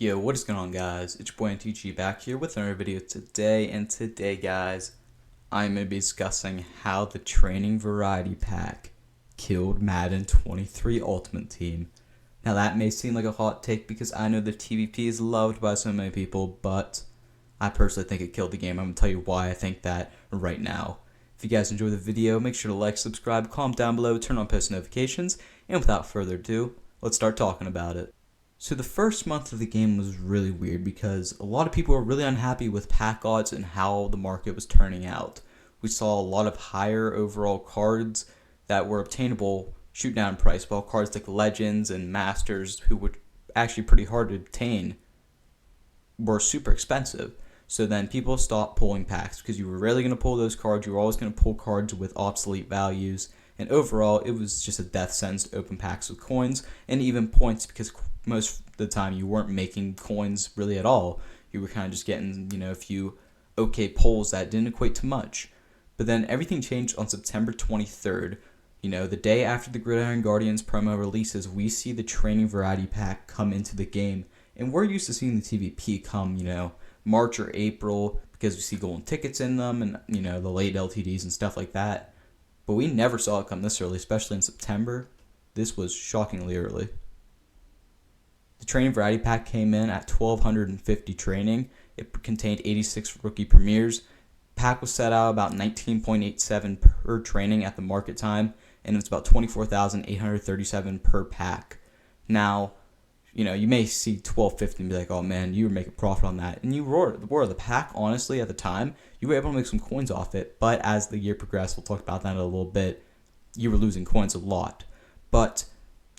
Yo, what is going on, guys? It's your boy NTG back here with another video today, and today, guys, I'm going to be discussing how the training variety pack killed Madden 23 Ultimate Team. Now, that may seem like a hot take because I know the TVP is loved by so many people, but I personally think it killed the game. I'm going to tell you why I think that right now. If you guys enjoyed the video, make sure to like, subscribe, comment down below, turn on post notifications, and without further ado, let's start talking about it. So the first month of the game was really weird because a lot of people were really unhappy with pack odds and how the market was turning out. We saw a lot of higher overall cards that were obtainable shoot down in price, while cards like Legends and Masters, who were actually pretty hard to obtain, were super expensive. So then people stopped pulling packs because you were rarely going to pull those cards. You were always going to pull cards with obsolete values. And overall, it was just a death sentence to open packs with coins and even points because most of the time you weren't making coins really at all. You were kind of just getting, a few okay pulls that didn't equate to much. But then everything changed on September 23rd. The day after the Gridiron Guardians promo releases, we see the training variety pack come into the game. And we're used to seeing the TVP come, March or April because we see golden tickets in them and, the late LTDs and stuff like that. But we never saw it come this early, especially in September. This was shockingly early. The training variety pack came in at 1,250 training. It contained 86 rookie premieres. Pack was set out about 19.87 per training at the market time, and it's about 24,837 per pack. Now, you may see 1,250 and be like, oh man, you were making profit on that. And you were. The pack, honestly, at the time, you were able to make some coins off it. But as the year progressed, we'll talk about that in a little bit, you were losing coins a lot. But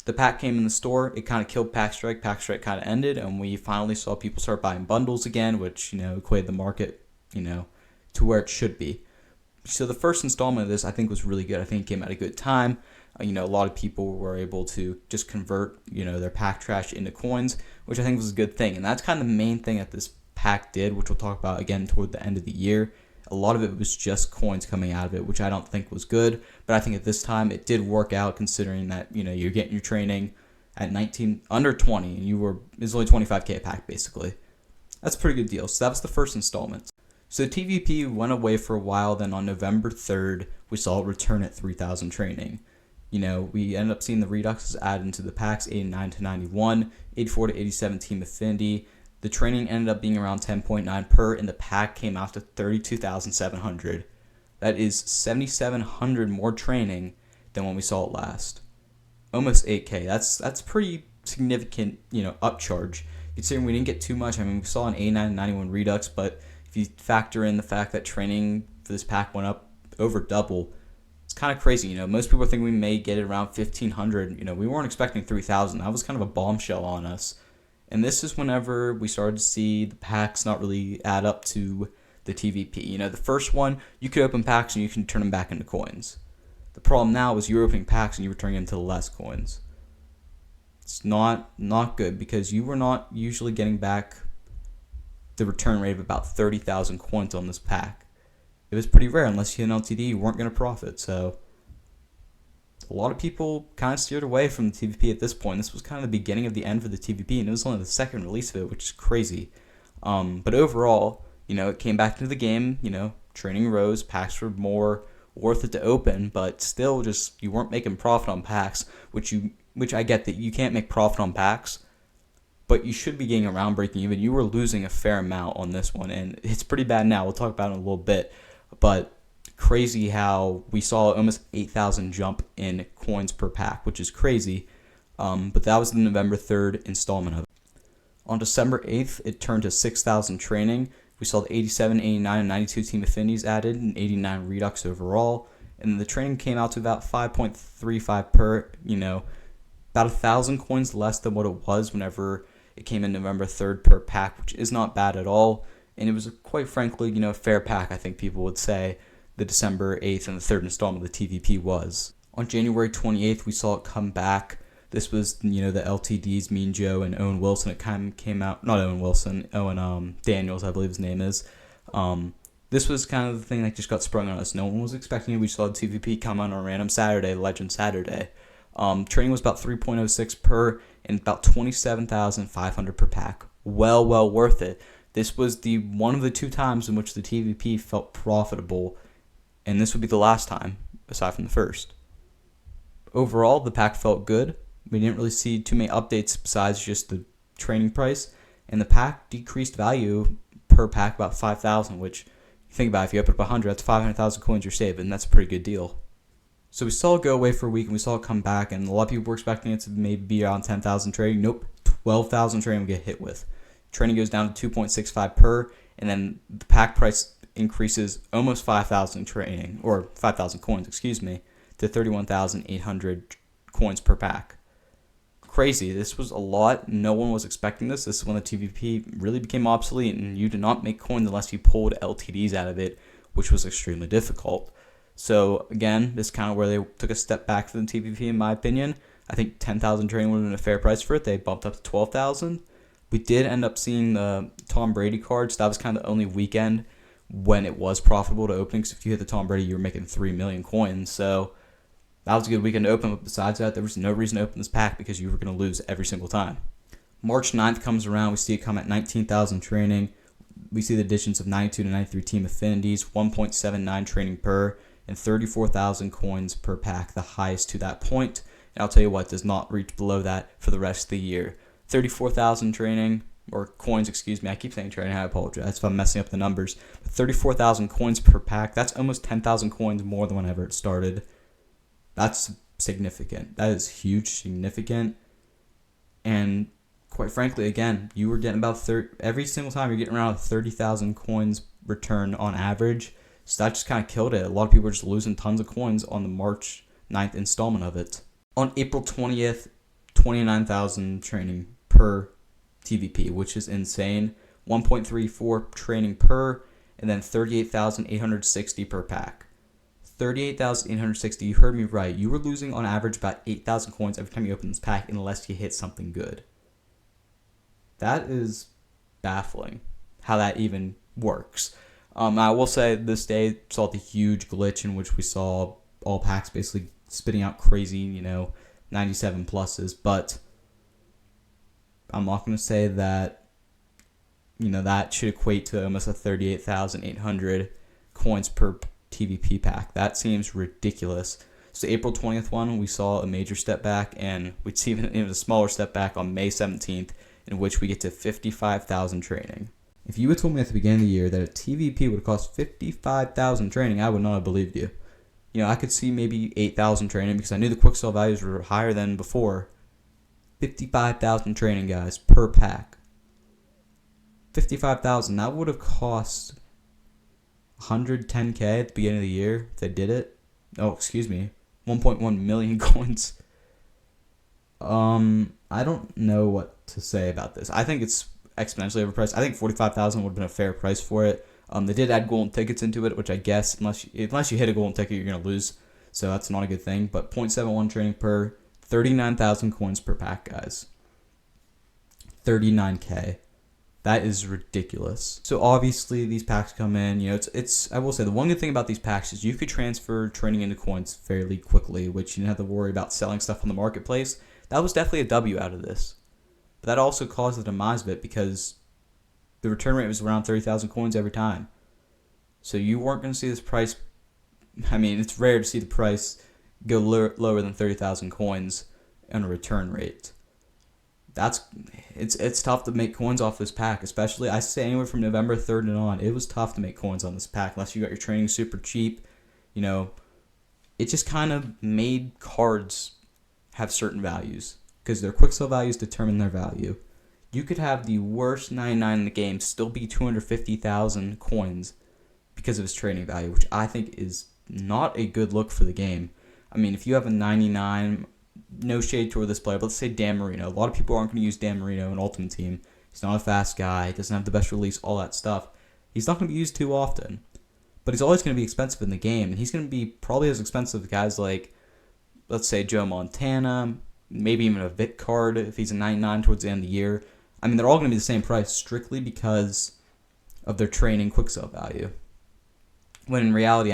the pack came in the store, it kind of killed Pack Strike. Pack Strike kind of ended, and we finally saw people start buying bundles again, which, equated the market, to where it should be. So the first installment of this, I think, was really good. I think it came at a good time. A lot of people were able to just convert, their pack trash into coins, which I think was a good thing. And that's kind of the main thing that this pack did, which we'll talk about again toward the end of the year. A lot of it was just coins coming out of it, which I don't think was good. But I think at this time it did work out, considering that, you're getting your training at 19, under 20, and it was only 25k a pack, basically. That's a pretty good deal. So that was the first installment. So TVP went away for a while. Then on November 3rd, we saw it return at 3,000 training. We ended up seeing the Reduxes added into the packs, 89 to 91, 84 to 87 team affinity. The training ended up being around 10.9 per, and the pack came out to 32,700. That is 7,700 more training than when we saw it last. Almost 8k. That's pretty significant, upcharge. Considering we didn't get too much. I mean, we saw an 89 and 91 Redux, but if you factor in the fact that training for this pack went up over double, it's kind of crazy. Most people think we may get it around 1,500. We weren't expecting 3,000. That was kind of a bombshell on us. And this is whenever we started to see the packs not really add up to the TVP. The first one, you could open packs and you can turn them back into coins. The problem now is you're opening packs and you were turning into less coins. It's not good because you were not usually getting back the return rate of about 30,000 coins on this pack. It was pretty rare. Unless you had an LTD, you weren't going to profit. So a lot of people kind of steered away from the TVP at this point. This was kind of the beginning of the end for the TVP, and it was only the second release of it, which is crazy. But overall, it came back into the game. Training rose, packs were more worth it to open, but still, just you weren't making profit on packs, which I get that you can't make profit on packs, but you should be getting around breaking even. You were losing a fair amount on this one, and it's pretty bad now. We'll talk about it in a little bit, but crazy how we saw almost 8,000 jump in coins per pack, which is crazy. But that was the November 3rd installment of it. On December 8th, it turned to 6,000 training. We saw the 87, 89, and 92 team affinities added, and 89 Redux overall. And the training came out to about 5.35 per, about 1,000 coins less than what it was whenever it came in November 3rd per pack, which is not bad at all. And it was, quite frankly, a fair pack, I think people would say the December 8th and the third installment of the TVP was. On January 28th, we saw it come back. This was, the LTDs, Mean Joe and Owen Wilson. It kind of came out, not Owen Wilson, Owen Daniels, I believe his name is. This was kind of the thing that just got sprung on us. No one was expecting it. We saw the TVP come on a random Saturday, Legend Saturday. Training was about 3.06 per and about 27,500 per pack. well worth it. This was the one of the 2 times in which the TVP felt profitable, and this would be the last time, aside from the first. Overall, the pack felt good. We didn't really see too many updates besides just the training price, and the pack decreased value per pack about 5,000, which, you think about it, if you open up 100, that's 500,000 coins you're saving, and that's a pretty good deal. So we saw it go away for a week, and we saw it come back, and a lot of people were expecting it to maybe be around 10,000 trading. Nope, 12,000 trading we get hit with. Training goes down to 2.65 per, and then the pack price increases almost 5,000 trading, or 5,000 coins, to 31,800 coins per pack. Crazy. This was a lot. No one was expecting this. This is when the TVP really became obsolete, and you did not make coins unless you pulled LTDs out of it, which was extremely difficult. So again, this is kind of where they took a step back from the TVP, in my opinion. I think 10,000 trading would have been a fair price for it. They bumped up to 12,000. We did end up seeing the Tom Brady cards. That was kind of the only weekend when it was profitable to open, because if you hit the Tom Brady, you were making 3 million coins. So that was a good weekend to open, but besides that, there was no reason to open this pack because you were going to lose every single time. March 9th comes around. We see it come at 19,000 training. We see the additions of 92 to 93 team affinities, 1.79 training per, and 34,000 coins per pack, the highest to that point. And I'll tell you what, does not reach below that for the rest of the year. 34,000 training, or coins, I keep saying training, I apologize if I'm messing up the numbers. But 34,000 coins per pack, that's almost 10,000 coins more than whenever it started. That's significant. That is huge, significant. And quite frankly, again, you were getting about every single time you're getting around 30,000 coins return on average. So that just kind of killed it. A lot of people were just losing tons of coins on the March 9th installment of it. On April 20th, 29,000 training per TVP, which is insane. 1.34 training per, and then 38,860 per pack. 38,860, you heard me right. You were losing on average about 8,000 coins every time you open this pack unless you hit something good. That is baffling how that even works. I will say this day saw the huge glitch in which we saw all packs basically spitting out crazy, 97 pluses, but I'm not going to say that, that should equate to almost a 38,800 coins per TVP pack. That seems ridiculous. So April 20th one, we saw a major step back, and we'd see even a smaller step back on May 17th, in which we get to 55,000 training. If you had told me at the beginning of the year that a TVP would cost 55,000 training, I would not have believed you. I could see maybe 8,000 training because I knew the quick sell values were higher than before. 55,000 training, guys, per pack. 55,000, that would have cost 110K at the beginning of the year if they did it. 1.1 million coins. I don't know what to say about this. I think it's exponentially overpriced. I think 45,000 would have been a fair price for it. They did add golden tickets into it, which I guess unless you hit a golden ticket, you're gonna lose. So that's not a good thing. But 0.71 training per, 39,000 coins per pack, guys. 39K. That is ridiculous. So obviously these packs come in. It's I will say the one good thing about these packs is you could transfer training into coins fairly quickly, which you didn't have to worry about selling stuff on the marketplace. That was definitely a W out of this. But that also caused the demise of it because the return rate was around 30,000 coins every time. So you weren't going to see this price. It's rare to see the price go lower than 30,000 coins on a return rate. It's tough to make coins off this pack, especially I say anywhere from November 3rd and on. It was tough to make coins on this pack unless you got your training super cheap. It just kind of made cards have certain values because their quick sell values determine their value. You could have the worst 99 in the game still be 250,000 coins because of its trading value, which I think is not a good look for the game. If you have a 99, no shade toward this player, but let's say Dan Marino. A lot of people aren't going to use Dan Marino in Ultimate Team. He's not a fast guy. He doesn't have the best release, all that stuff. He's not going to be used too often. But he's always going to be expensive in the game, and he's going to be probably as expensive as guys like, let's say, Joe Montana, maybe even a Vic card if he's a 99 towards the end of the year. They're all going to be the same price strictly because of their training quick sell value. When in reality,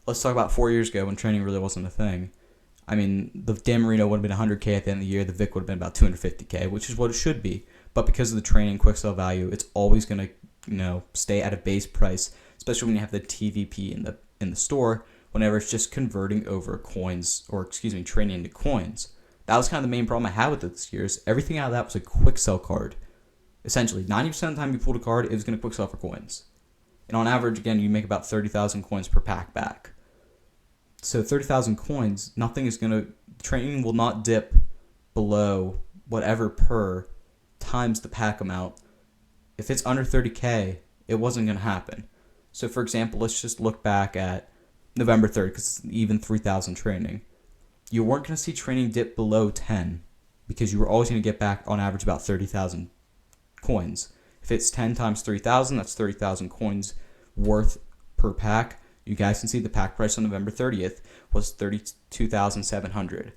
let's talk about 4 years ago when training really wasn't a thing. The Dan Marino would have been 100K at the end of the year. The Vic would have been about 250K, which is what it should be. but because of the training quick sell value, it's always going to, stay at a base price, especially when you have the TVP in the store, whenever it's just converting over coins, or training into coins. That was kind of the main problem I had with it this year, is everything out of that was a quick sell card. Essentially, 90% of the time you pulled a card, it was going to quick sell for coins. And on average, again, you make about 30,000 coins per pack back. So 30,000 coins, training will not dip below whatever per times the pack amount. If it's under 30K, it wasn't going to happen. So for example, let's just look back at November 3rd, because it's even 3,000 training. You weren't going to see training dip below 10, because you were always going to get back on average about 30,000 coins. If it's 10 times 3,000, that's 30,000 coins worth per pack. You guys can see the pack price on November 30th was 32,700.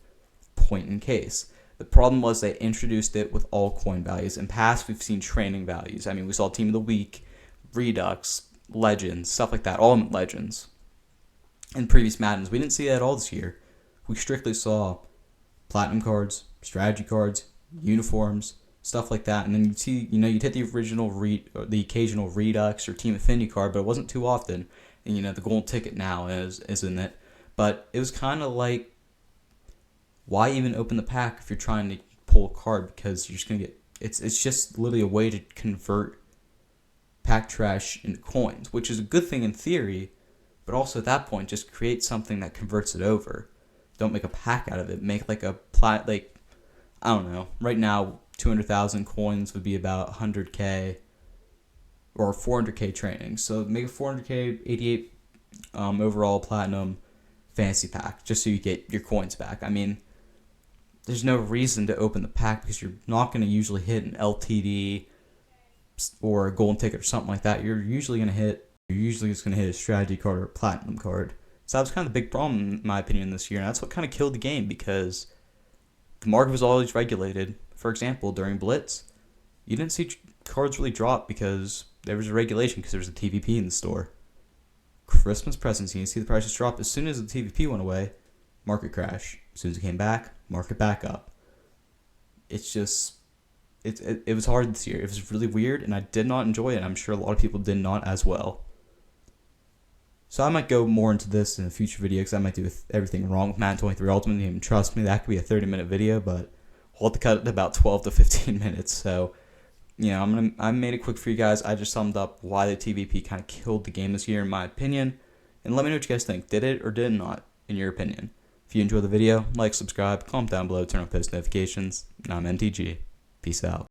Point in case. The problem was they introduced it with all coin values. In past, we've seen training values. I mean, we saw Team of the Week, Redux, Legends, stuff like that, all Legends. In previous Maddens, we didn't see that at all this year. We strictly saw platinum cards, strategy cards, uniforms, stuff like that. And then you'd see, you'd hit the occasional Redux or Team Affinity card, but it wasn't too often. And, the golden ticket now is in it. But it was kind of like, why even open the pack if you're trying to pull a card? Because you're just going to get, it's just literally a way to convert pack trash into coins, which is a good thing in theory, but also at that point, just create something that converts it over. Don't make a pack out of it. Make like I don't know. Right now, 200,000 coins would be about 100K or 400K training. So make a 400K 88 overall platinum fantasy pack just so you get your coins back. I mean, there's no reason to open the pack because you're not going to usually hit an LTD or a golden ticket or something like that. You're usually just going to hit a strategy card or a platinum card. So that was kind of the big problem, in my opinion, this year. And that's what kind of killed the game, because the market was always regulated. For example, during Blitz, you didn't see cards really drop because there was a regulation, because there was a TVP in the store. Christmas presents, you see the prices drop. As soon as the TVP went away, market crash. As soon as it came back, market back up. It's just, it was hard this year. It was really weird, and I did not enjoy it. I'm sure a lot of people did not as well. So I might go more into this in a future video, because I might do everything wrong with Madden 23 Ultimate Team. Trust me, that could be a 30-minute video, but I'll have to cut it to about 12 to 15 minutes. So, I made it quick for you guys. I just summed up why the TVP kind of killed the game this year, in my opinion. And let me know what you guys think. Did it or did it not, in your opinion? If you enjoyed the video, like, subscribe, comment down below, turn on post notifications. And I'm MTG. Peace out.